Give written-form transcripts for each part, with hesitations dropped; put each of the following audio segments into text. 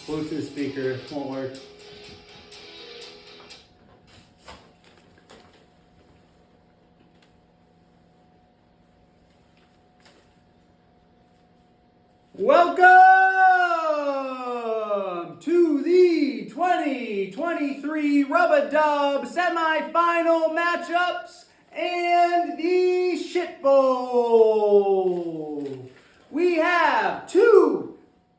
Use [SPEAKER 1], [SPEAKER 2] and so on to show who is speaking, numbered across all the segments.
[SPEAKER 1] Bluetooth speaker won't work. Welcome to the 2023 Ruba Dub semifinal matchups and the Shit Bowl. We have two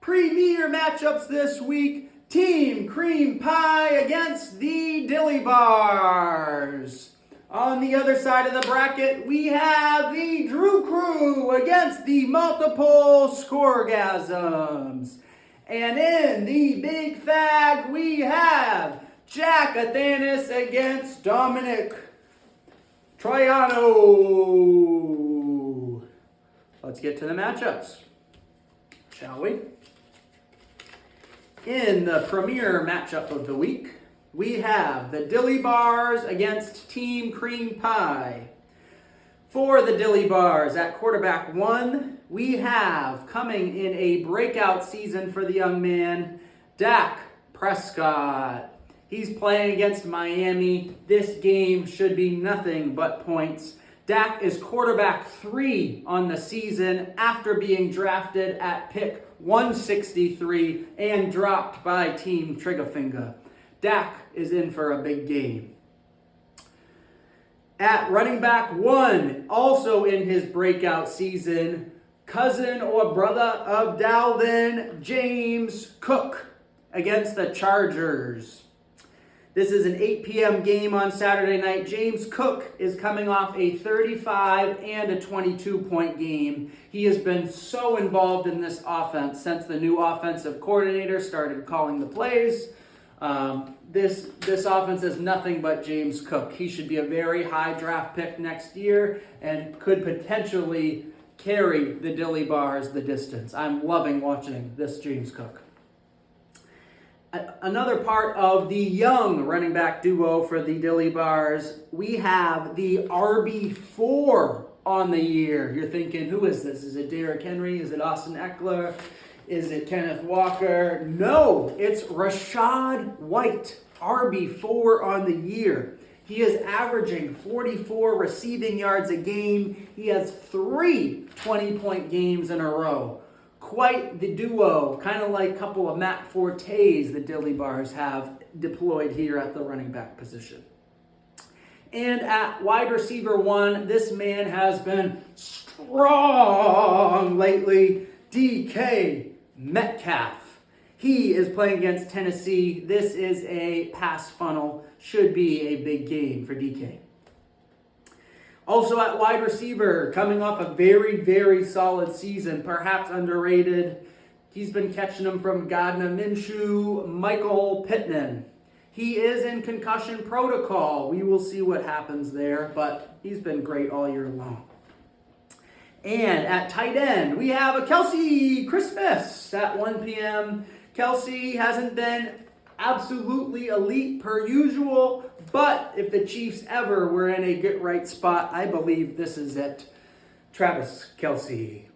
[SPEAKER 1] premier matchups this week. Team Cream Pie against the Dilly Bars. On the other side of the bracket, we have the Drew Crew against the Multiple Scoregasms. And in the Big Fag, we have Jack Athanas against Dominic Troiano. Let's get to the matchups, shall we? In the premier matchup of the week, we have the Dilly Bars against Team Cream Pie. For the Dilly Bars, at quarterback 1, we have, coming in a breakout season for the young man, Dak Prescott. He's playing against Miami. This game should be nothing but points. Dak is quarterback 3 on the season after being drafted at pick 163 and dropped by Team Triggerfinger. Dak is in for a big game. At running back 1, also in his breakout season, cousin or brother of Dalvin, James Cook against the Chargers. This is an 8 p.m. game on Saturday night. James Cook is coming off a 35 and a 22-point game. He has been so involved in this offense since the new offensive coordinator started calling the plays. This offense is nothing but James Cook. He should be a very high draft pick next year and could potentially carry the Dilly Bars the distance. I'm loving watching this James Cook. Another part of the young running back duo for the Dilly Bars, we have the RB4 on the year. You're thinking, who is this? Is it Derrick Henry? Is it Austin Eckler? Is it Kenneth Walker? No, it's Rachaad White, RB4 on the year. He is averaging 44 receiving yards a game. He has 3 20-point games in a row. Quite the duo, kind of like a couple of Matt Fortes the Dilly Bars have deployed here at the running back position. And at wide receiver 1, this man has been strong lately, DK Metcalf. He is playing against Tennessee. This is a pass funnel, should be a big game for DK. Also at wide receiver, coming off a very, very solid season, perhaps underrated. He's been catching them from Gardner Minshew, Michael Pittman. He is in concussion protocol. We will see what happens there, but he's been great all year long. And at tight end, we have a Kelsey Christmas at 1 p.m. Kelsey hasn't been absolutely elite per usual, but if the Chiefs ever were in a get right spot, I believe this is it. Travis Kelce.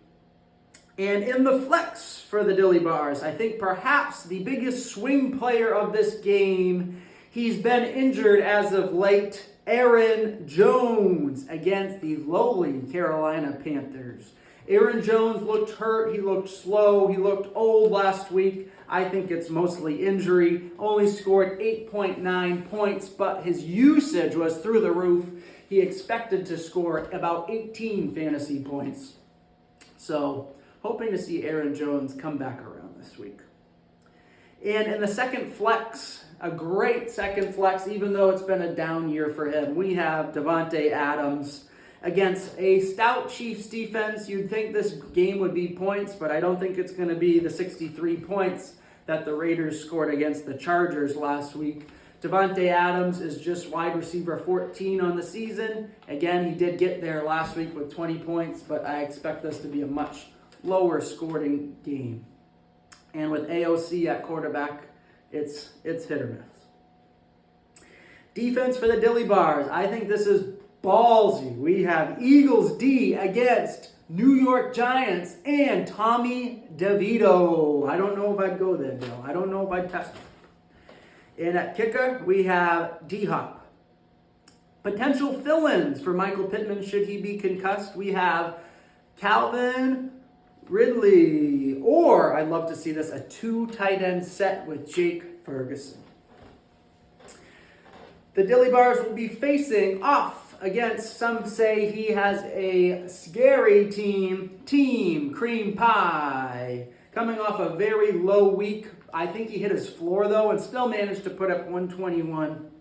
[SPEAKER 1] And in the flex for the Dilly Bars, I think perhaps the biggest swing player of this game, he's been injured as of late, Aaron Jones against the lowly Carolina Panthers. Aaron Jones looked hurt, he looked slow, he looked old last week. I think it's mostly injury. Only scored 8.9 points, but his usage was through the roof. He expected to score about 18 fantasy points. So, hoping to see Aaron Jones come back around this week. And in the second flex, a great second flex, even though it's been a down year for him, we have Davante Adams against a stout Chiefs defense. You'd think this game would be points, but I don't think it's going to be the 63 points that the Raiders scored against the Chargers last week. Davante Adams is just wide receiver 14 on the season. Again, he did get there last week with 20 points, but I expect this to be a much lower scoring game. And with AOC at quarterback, it's hit or miss. Defense for the Dilly Bars. I think this is ballsy. We have Eagles D against New York Giants, and Tommy DeVito. I don't know if I'd go there, Bill. I don't know if I'd test him. And at kicker, we have D-Hop. Potential fill-ins for Michael Pittman should he be concussed. We have Calvin Ridley. Or, I'd love to see this, a 2 tight end set with Jake Ferguson. The Dilly Bars will be facing off against, some say he has a scary team Cream Pie. Coming off a very low week. I think he hit his floor, though, and still managed to put up 121.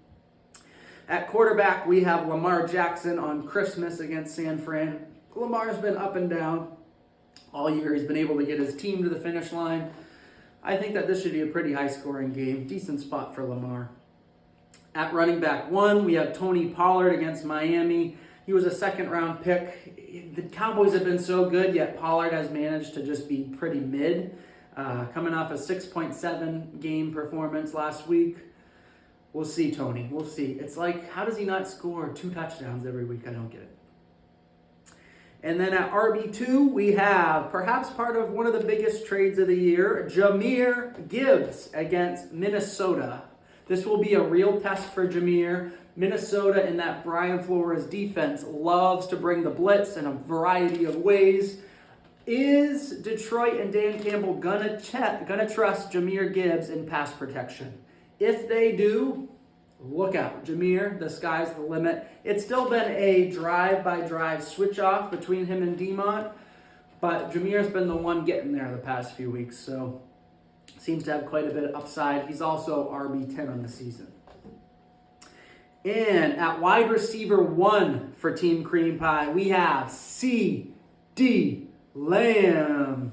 [SPEAKER 1] At quarterback, we have Lamar Jackson on Christmas against San Fran. Lamar's been up and down all year. He's been able to get his team to the finish line. I think that this should be a pretty high-scoring game. Decent spot for Lamar. At running back 1, we have Tony Pollard against Miami. He was a second-round pick. The Cowboys have been so good, yet Pollard has managed to just be pretty mid. Coming off a 6.7 game performance last week. We'll see, Tony. We'll see. It's like, how does he not score 2 touchdowns every week? I don't get it. And then at RB2, we have perhaps part of one of the biggest trades of the year, Jahmyr Gibbs against Minnesota. This will be a real test for Jahmyr. Minnesota, in that Brian Flores defense, loves to bring the blitz in a variety of ways. Is Detroit and Dan Campbell gonna trust Jahmyr Gibbs in pass protection? If they do, look out. Jahmyr, the sky's the limit. It's still been a drive-by-drive switch-off between him and Demont, but Jahmyr's been the one getting there the past few weeks, so seems to have quite a bit of upside. He's also RB10 on the season. And at wide receiver 1 for Team Cream Pie, we have C.D. Lamb.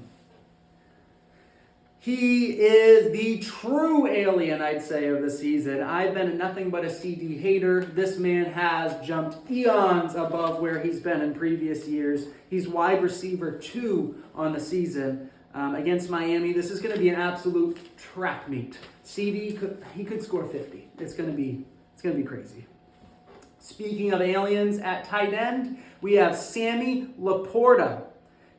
[SPEAKER 1] He is the true alien, I'd say, of the season. I've been nothing but a CD hater. This man has jumped eons above where he's been in previous years. He's wide receiver 2 on the season. Against Miami, this is going to be an absolute track meet. CD, he could score 50. It's going to be crazy. Speaking of aliens, at tight end, we have Sammy Laporta.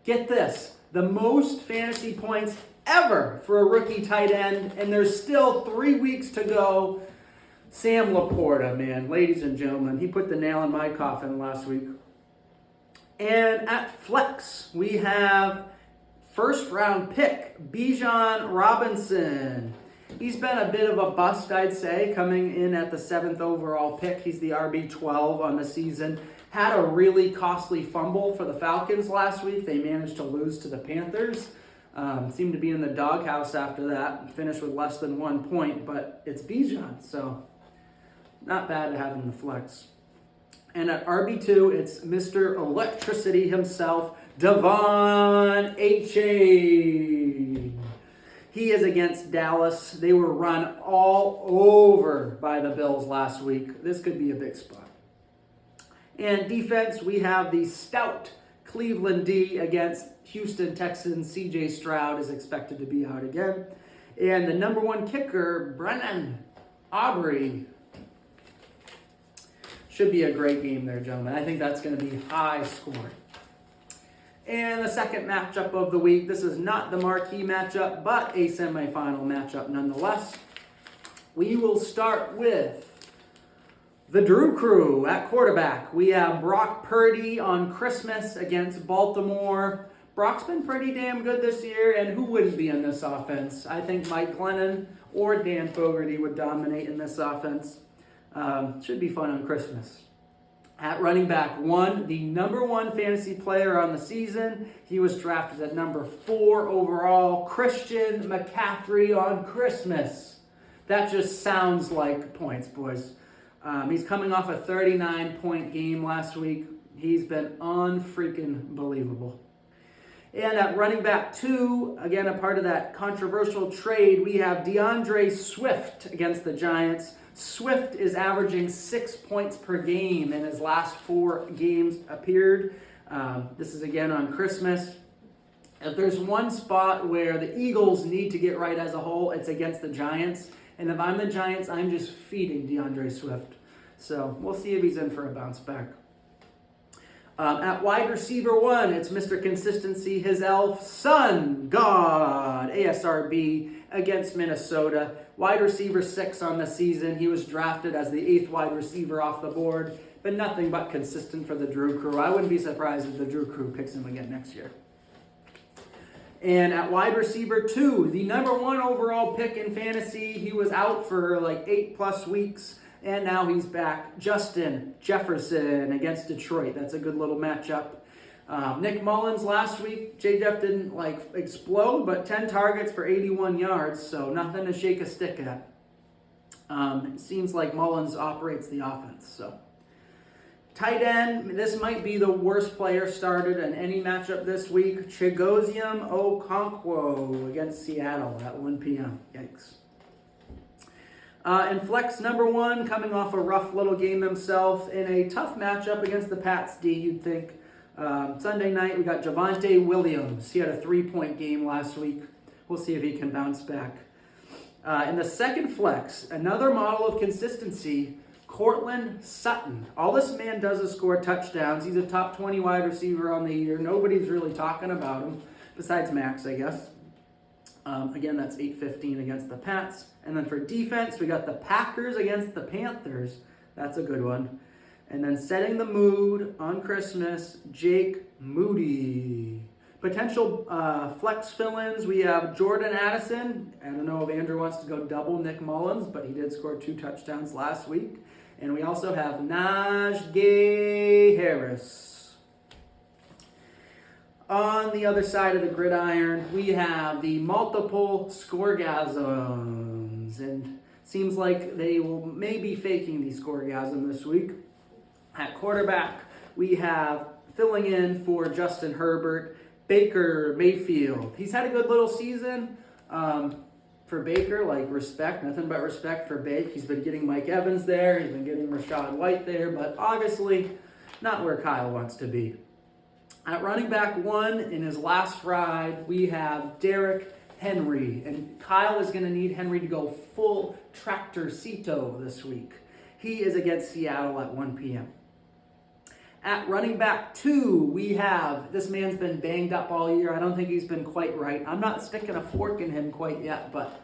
[SPEAKER 1] Get this, the most fantasy points ever for a rookie tight end, and there's still 3 weeks to go. Sam Laporta, man, ladies and gentlemen, he put the nail in my coffin last week. And at flex, we have first-round pick, Bijan Robinson. He's been a bit of a bust, I'd say, coming in at the 7th overall pick. He's the RB12 on the season. Had a really costly fumble for the Falcons last week. They managed to lose to the Panthers. Seemed to be in the doghouse after that. Finished with less than 1 point, but it's Bijan, so not bad to have in the flex. And at RB2, it's Mr. Electricity himself, Devon Achane. He is against Dallas. They were run all over by the Bills last week. This could be a big spot. And defense, we have the stout Cleveland D against Houston Texans. CJ Stroud is expected to be out again. And the number 1 kicker, Brennan Aubrey. Should be a great game there, gentlemen. I think that's going to be high scoring. And the second matchup of the week. This is not the marquee matchup, but a semifinal matchup nonetheless. We will start with the Drew Crew at quarterback. We have Brock Purdy on Christmas against Baltimore. Brock's been pretty damn good this year, and who wouldn't be in this offense? I think Mike Glennon or Dan Fogarty would dominate in this offense. Should be fun on Christmas. At running back 1, the number 1 fantasy player on the season. He was drafted at number 4 overall, Christian McCaffrey on Christmas. That just sounds like points, boys. He's coming off a 39-point game last week. He's been unfreaking believable. And at running back 2, again, a part of that controversial trade, we have DeAndre Swift against the Giants. Swift is averaging 6 points per game in his last 4 games appeared. This is again on Christmas. If there's one spot where the Eagles need to get right as a whole, it's against the Giants. And if I'm the Giants, I'm just feeding DeAndre Swift. So we'll see if he's in for a bounce back. At wide receiver 1, it's Mr. Consistency, his elf, Sun God, ASRB, against Minnesota. Wide receiver 6 on the season. He was drafted as the 8th wide receiver off the board, but nothing but consistent for the Drew Crew. I wouldn't be surprised if the Drew Crew picks him again next year. And at wide receiver 2, the number 1 overall pick in fantasy, he was out for like 8+ weeks. And now he's back. Justin Jefferson against Detroit. That's a good little matchup. Nick Mullins last week. J-Jeff didn't explode, but 10 targets for 81 yards. So nothing to shake a stick at. It seems like Mullins operates the offense. So tight end. This might be the worst player started in any matchup this week. Chigozium Okonkwo against Seattle at 1 p.m. Yikes. And flex number 1, coming off a rough little game himself in a tough matchup against the Pats D, you'd think. Sunday night, we got Javonte Williams. He had a 3-point game last week. We'll see if he can bounce back. In the second flex, another model of consistency, Cortland Sutton. All this man does is score touchdowns. He's a top 20 wide receiver on the year. Nobody's really talking about him, besides Max, I guess. Again, that's 8-15 against the Pats. And then for defense, we got the Packers against the Panthers. That's a good one. And then setting the mood on Christmas, Jake Moody. Potential flex fill-ins, we have Jordan Addison. I don't know if Andrew wants to go double Nick Mullins, but he did score 2 touchdowns last week. And we also have Najee Harris. On the other side of the gridiron, we have the multiple scoregasms, and seems like they will maybe faking the scoregasm this week. At quarterback, we have filling in for Justin Herbert, Baker Mayfield. He's had a good little season for Baker, respect, nothing but respect for Baker. He's been getting Mike Evans there, he's been getting Rachaad White there, but obviously not where Kyle wants to be. At running back 1, in his last ride, we have Derrick Henry. And Kyle is going to need Henry to go full tractorcito this week. He is against Seattle at 1 p.m. At running back 2, we have, this man's been banged up all year. I don't think he's been quite right. I'm not sticking a fork in him quite yet, but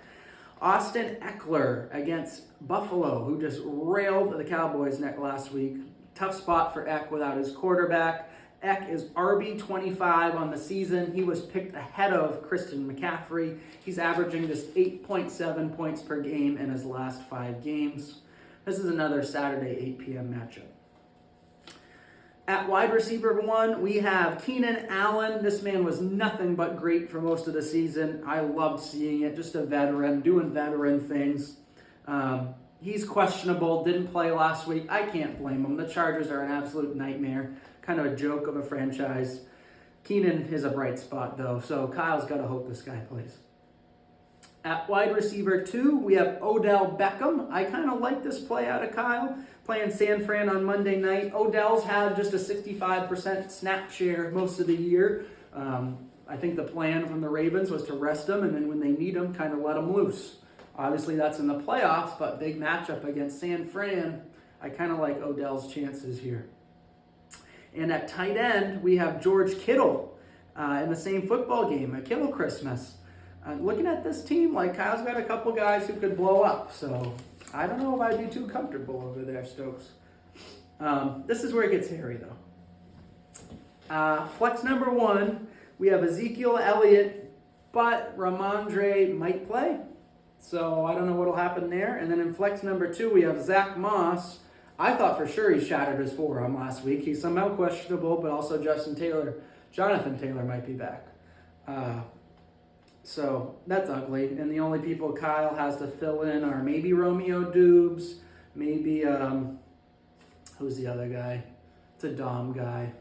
[SPEAKER 1] Austin Eckler against Buffalo, who just railed the Cowboys' neck last week. Tough spot for Eck without his quarterback. Eck is RB25 on the season. He was picked ahead of Christian McCaffrey. He's averaging just 8.7 points per game in his last 5 games. This is another Saturday 8 p.m. matchup. At wide receiver 1, we have Keenan Allen. This man was nothing but great for most of the season. I loved seeing it. Just a veteran, doing veteran things. He's questionable, didn't play last week. I can't blame him. The Chargers are an absolute nightmare. Kind of a joke of a franchise. Keenan is a bright spot, though, so Kyle's got to hope this guy plays. At wide receiver 2, we have Odell Beckham. I kind of like this play out of Kyle, playing San Fran on Monday night. Odell's had just a 65% snap share most of the year. I think the plan from the Ravens was to rest him, and then when they need him, kind of let him loose. Obviously, that's in the playoffs, but big matchup against San Fran. I kind of like Odell's chances here. And at tight end, we have George Kittle in the same football game, a Kittle Christmas. Looking at this team, Kyle's got a couple guys who could blow up, so I don't know if I'd be too comfortable over there, Stokes. This is where it gets hairy, though. Flex number 1, we have Ezekiel Elliott, but Ramondre might play, so I don't know what'll happen there. And then in flex number 2, we have Zach Moss. I thought for sure he shattered his forearm last week. He's somehow questionable, but also Jonathan Taylor might be back. So that's ugly. And the only people Kyle has to fill in are maybe Romeo Dubes, maybe, who's the other guy? It's a Dom guy.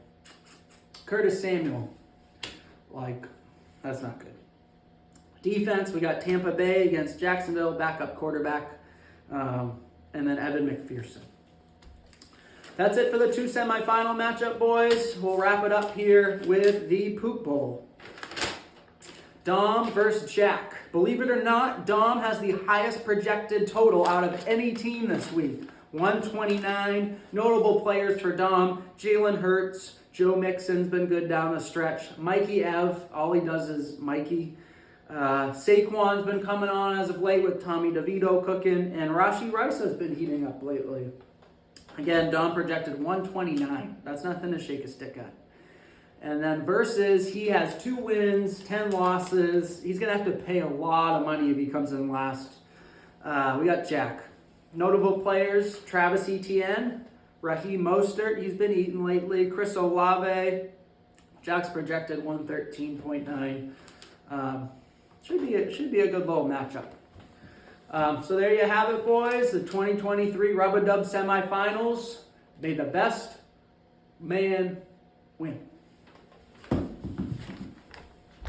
[SPEAKER 1] Curtis Samuel. That's not good. Defense, we got Tampa Bay against Jacksonville, backup quarterback, and then Evan McPherson. That's it for the 2 semifinal matchup, boys. We'll wrap it up here with the Poop Bowl. Dom versus Jack. Believe it or not, Dom has the highest projected total out of any team this week. 129. Notable players for Dom: Jalen Hurts, Joe Mixon's been good down the stretch. Mikey Ev, all he does is Mikey. Saquon's been coming on as of late with Tommy DeVito cooking, and Rashee Rice has been heating up lately. Again, Don projected 129. That's nothing to shake a stick at. And then versus, he has 2 wins, 10 losses. He's going to have to pay a lot of money if he comes in last. We got Jack. Notable players, Travis Etienne, Raheem Mostert, he's been eating lately. Chris Olave, Jack's projected 113.9. Should be a good little matchup. So there you have it, boys. The 2023 Ruba Dub semifinals. May the best man win.